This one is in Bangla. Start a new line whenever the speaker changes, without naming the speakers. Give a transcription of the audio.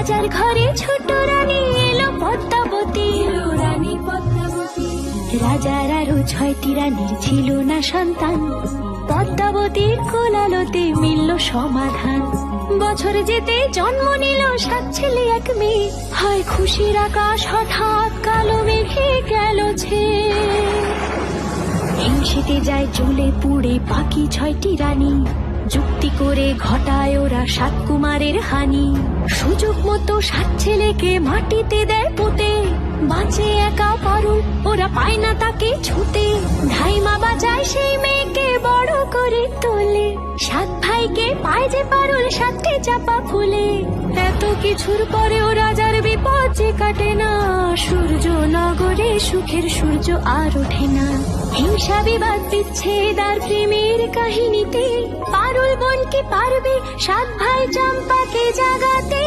রাজার ঘরে ছোট রানী এলো পদ্মাবতী, রানী পদ্মাবতী। রাজার আরো 6টি রানীর ছিল না সন্তান, পদ্মাবতীর কোলালোতে মিলল সমাধান। বছর যেতে জন্ম নিল 7 ছেলে 1 মেয়ে, হয় খুশির আকাশ হঠাৎ কালো মেঘে গেল ছেয়ে। হিংসেতে যায় জ্বলে পুড়ে বাকি 6টি রানী, যুক্তি করে ঘটায় ওরা 7 কুমারের হানি। সুযোগ মতো 7 ছেলেকে মাটিতে দেয় পুঁতে, বাঁচে একা পারুল, ওরা পায় না তাকে ছুতে। ধাইমা বাজায় সেই মেয়েকে বড় করে তোলে, 7 ভাইকে পায় যে পারুল 7টি চাপা ফুলে। এত কিছুর পরেও রাজার বিপদ যে কাটে না, সূর্য নগরে সুখের সূর্য আর ওঠে না। হিংসা বিবাদ বিচ্ছেদ আর প্রেমের কাহিনীতে পারুল বোন কি পারবে 7 ভাই চম্পাকে জাগাতে।